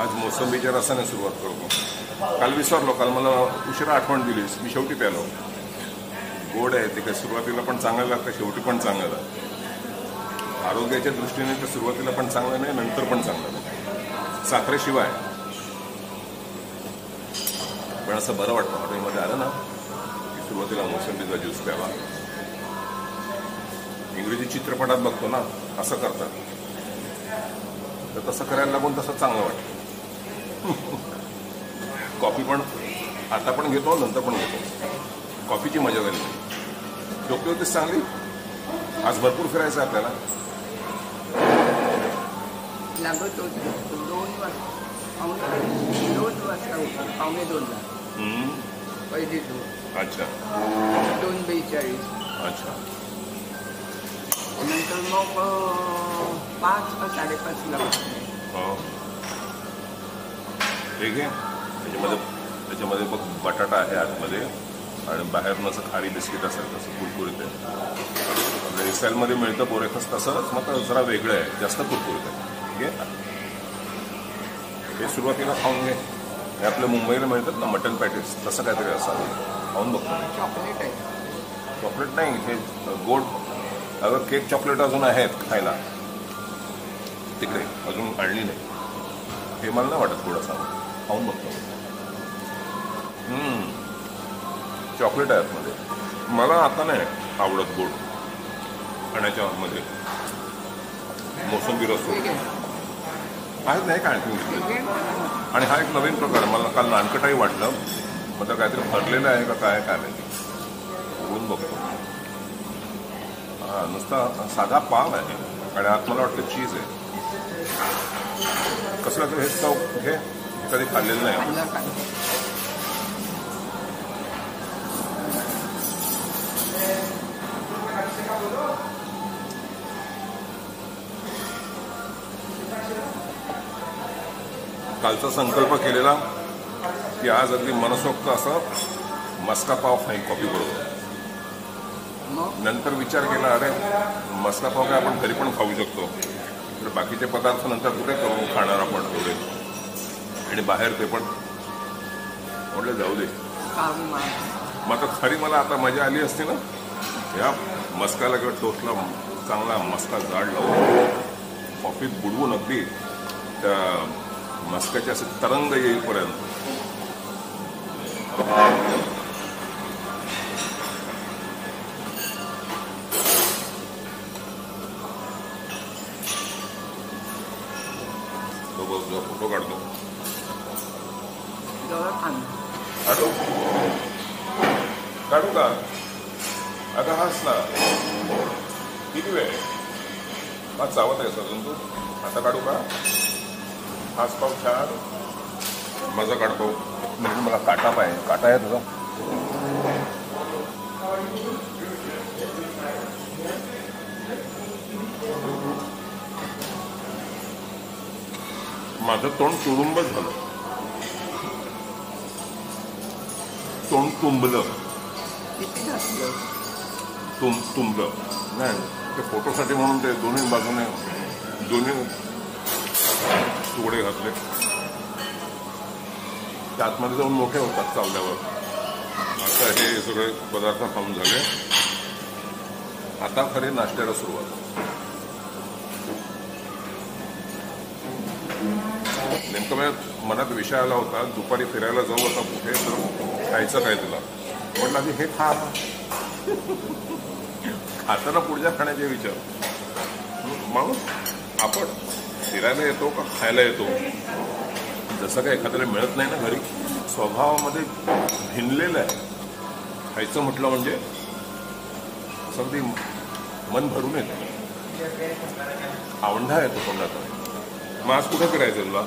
आज मोसंबीच्या रसाने सुरुवात करतो. काल विसरलो, काल मला उशिरा आठवण दिलीस, मी शेवटी प्यालो. गोड आहे ते, काही सुरुवातीला पण चांगलं लागतं, शेवटी पण चांगलं लागतं. आरोग्याच्या दृष्टीने तर सुरुवातीला पण चांगलं नाही, नंतर पण चांगलं नाही, साखरेशिवाय. पण असं बरं वाटतं हॉटेलमध्ये आलं ना की सुरुवातीला मोसंबीचा ज्यूस प्यावा. इंग्रजी चित्रपटात बघतो ना असं करतात, तर तसं करायला लागून तसं चांगलं वाटतं. कॉफी पण आता पण घेतो, नंतर पण घेतो. कॉफीची मजा झाली. डोकी होतीच चांगली. आज भरपूर फिरायचं आहे आपल्याला. लागत होतं 2 वाजता, 2 वाजता होतं, 1:45ला पहिली टूर. अच्छा. 2:42. अच्छा. नंतर मग 5 का 5:30ला हो. ठीक आहे. त्याच्यामध्ये बघ बटाटा आहे आतमध्ये आणि बाहेरून असं खारी बिस्किट असेल तसं कुरकुरीत आहे. सेलमध्ये मिळतं बोरेखस तसंच, मग जरा वेगळं आहे, जास्त कुरकुरीत आहे. ठीक आहे. हे सुरुवातीला खाऊन घे. हे आपल्या मुंबईला मिळतात ना मटन पॅटीस, तसं काहीतरी असावं. खाऊन बघतो. चॉकलेट आहे. चॉकलेट नाही, हे गोड. अगं केक चॉकलेट अजून आहेत खायला तिकडे, अजून आणली नाही. हे मला नाही वाटत गोड असावं. खाऊन बघतो. चॉकलेट आहे आतमध्ये. मला आता नाही आवडत गोड खाण्याच्या आतमध्ये. मोसंबी रस आहेत नाही काय आणखी. आणि हा एक नवीन प्रकार मला काल नानकटाही वाटलं. मग तर काहीतरी भरलेलं आहे का काय काय माहिती. बघून बघतो. हा नुसता साधा पाव आहे आणि आत मला वाटतं चीज आहे. कसं लागतं हे चव घे. कधी खाल्लेलं नाही. कालचा संकल्प केलेला की आज अगदी मनसोक्त असं मस्का पाव खाईन कॉफी बरोबर. नंतर विचार केला, अरे मस्का पाव काय आपण घरी पण खाऊ शकतो, तर बाकीचे पदार्थ नंतर कुठे करून खाणार आपण एवढे, आणि बाहेर ते पण म्हटलं जाऊ दे. मग आता खरी मला आता मजा आली असते ना या मस्काला किंवा टोस्टला. चांगला मस्का जाड लावून कॉफीत बुडवून अगदी त्या मस्काचे असे तरंग येईपर्यंत. तो फोटो काढतो. काढू काढू का? आता हाच ना किती वेळ हा चावत आहे अजून तू. आता काढू का? हाच पाव छान मजा काढतो. म्हणजे मला काटा पाहिजे. काटा आहे तुझा? माझं तोंड तुडुंबच झालं. तोंड तुंबलं. तुंबलं नाही ते फोटोसाठी म्हणून ते दोन्ही बाजूने दोन्ही तुकडे घातले. त्या आतमध्ये जाऊन मोठे होतात चावल्यावर. आता हे सगळे पदार्थ खाऊन झाले. आता खरी नाश्त्याला सुरुवात. नेमकं माझ्या मनात विषय आला होता, दुपारी फिरायला जाऊ आता कुठे, तर खायचं काय तुला. म्हटलं आधी हे खा. खाताना पुढच्या खाण्याचे विचार. मग आपण फिरायला येतो का खायला येतो. जसं काय एखाद्याला मिळत नाही ना घरी, स्वभावामध्ये भिनलेलं आहे. खायचं म्हटलं म्हणजे अगदी मन भरून येतं, आवंढा येतो तोंडात. मग आज कुठं फिरायचं तुला?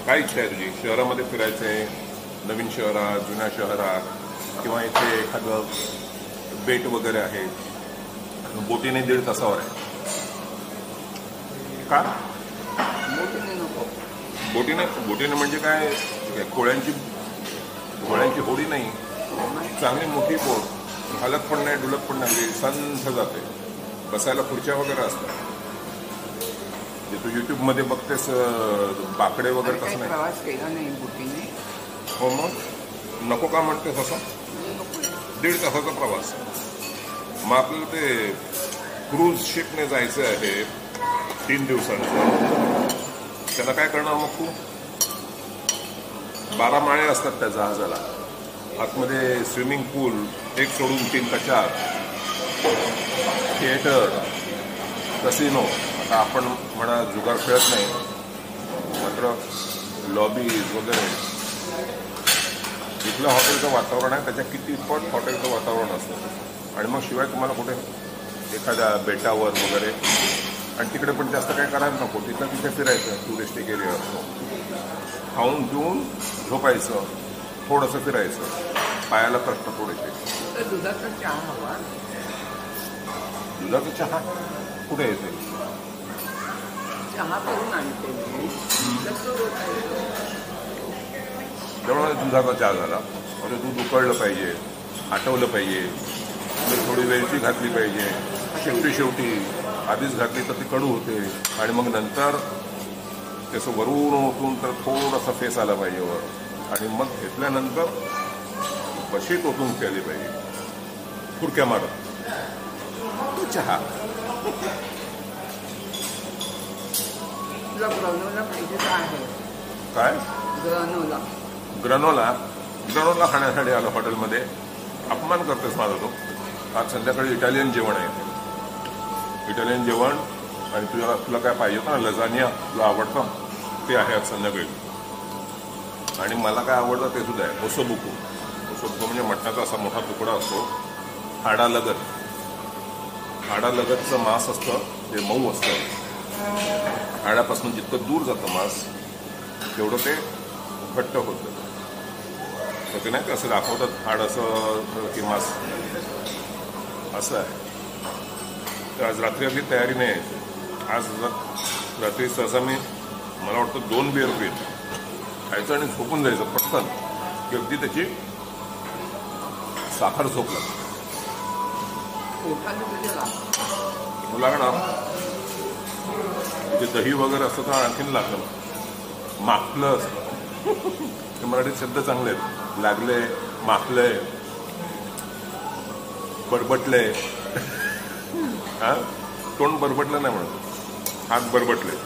काय इच्छा आहे तुझी? शहरामध्ये फिरायचंय, नवीन शहरात, जुन्या शहरात, किंवा इथे एखादं बेट वगैरे आहे. बोटीने 1.5 तासावर आहे का? बोटीने म्हणजे काय? कोळ्यांची होडी नाही, चांगली मोठी बोट. हलत पण नाही, डुलत पण नाही, संथ जाते. बसायला खुर्च्या वगैरे असतात. जे तू युट्यूबमध्ये बघतेस बाकडे वगैरे काही कसं नाही. प्रवास केला नाही बोटीने. हो मग नको का म्हणतेस असं. 1.5 तासाचा प्रवास. मग आपल्याला ते क्रूज शिपने जायचं आहे 3 दिवसांचं. त्याला काय करणार मग तू. 12 माळे असतात त्या जहाजाला. आतमध्ये स्विमिंग पूल 1 सोडून 3 का 4, थिएटर, कसिनो. आता आपण म्हणा जुगार खेळत नाही, मात्र लॉबीज वगैरे. इथलं हॉटेलचं वातावरण आहे त्याच्या किती पट हॉटेलचं वातावरण असतं. आणि मग शिवाय तुम्हाला कुठे एखाद्या बेटावर वगैरे. आणि तिकडे पण जास्त काही करायला नको. तिथे फिरायचं. टुरिस्टिक एरिया असतो. खाऊन पिऊन झोपायचं, थोडंसं फिरायचं. पायाला कष्ट थोडेसे. दुधाचा चहा हवा. दुधाचा चहा कुठे येते. चहा करून आणते मी. तेवढा दुधाचा चहा झाला. म्हणजे दूध उकळलं पाहिजे, आटवलं पाहिजे, थोडी वेलची घातली पाहिजे. शेवटी आधीच घातली तर ती कडू होते. आणि मग नंतर त्याचं वरून ओतून तर थोडासा फेस आला पाहिजे वर. आणि मग घेतल्यानंतर बशीत ओतून प्यायली पाहिजे. फुरक्या मारत चहा. तुला ग्रनोला पाहिजे तर आहे. काय ग्रनोला ग्रनोला खाण्यासाठी आलो हॉटेलमध्ये. अपमान करतेस माझा तो. आज संध्याकाळी इटालियन जेवण आहे. इटालियन जेवण. आणि तुला काय पाहिजे ना लजानिया तुला आवडतं ते आहे आज संध्याकाळी. आणि मला काय आवडतं ते सुद्धा आहे. ओसोबुको. ओसोबुको म्हणजे मटणाचा असा मोठा तुकडा असतो. हाडालगतचं मांस असतं. ते मऊ असतं. हाडापासून जितकं दूर जातं मांस तेवढं ते घट्ट होतं. तर ते नाही का असं दाखवतात हाड असं की मांस असं आहे. तर आज रात्री आपली तयारी नाही आहे. आज रात्री सहसा मला वाटतं 2 बिअर पीत खायचं आणि झोपून जायचं पटकन की अगदी त्याची साखर झोपलं लागणार. तिथे दही वगैरे असतं तर आणखीन लागलं. माखलं असतं. ते मराठीत शब्द चांगले आहेत. लागले, माखलंय, बरबटले. हा तोंड बरबटलं नाही म्हणत. हात बरबटले,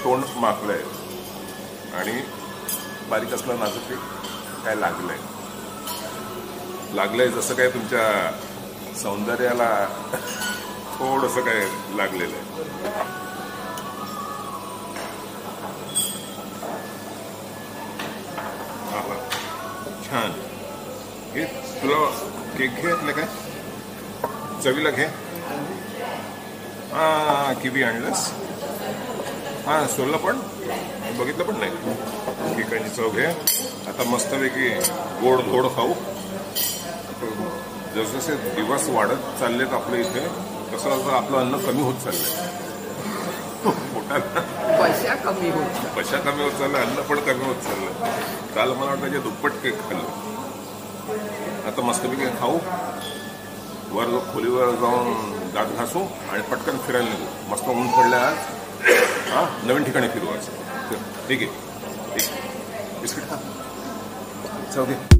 तोंड माखलंय. आणि बारीक असलं नाजूक काय लागलंय जसं काय तुमच्या सौंदर्याला थोडंसं काय लागलेलं आहे. हा छान. हे तुला केक घे काय चवीला घे. हा किवी आणलंस. हा सोललं पण बघितलं पण नाही. केकाची चव घे. आता मस्तपैकी गोड थोडं खाऊ. जसजसे दिवस वाढत चाललेत आपल्या इथे तसं आपलं अन्न कमी होत चाललंय. पोटाला पैसा कमी होत चाललं. अन्न पण कमी होत चाललं. काल मला वाटतं जे दुप्पट केक खाल्लं. आता मस्तपैकी खाऊ. वर खोलीवर जाऊन दात घासू आणि पटकन फिरायला निघू. मस्त ऊन पडल्या आज. हा नवीन ठिकाणी फिरू आज. ठीक आहे. बिस्किट खा. चव घे.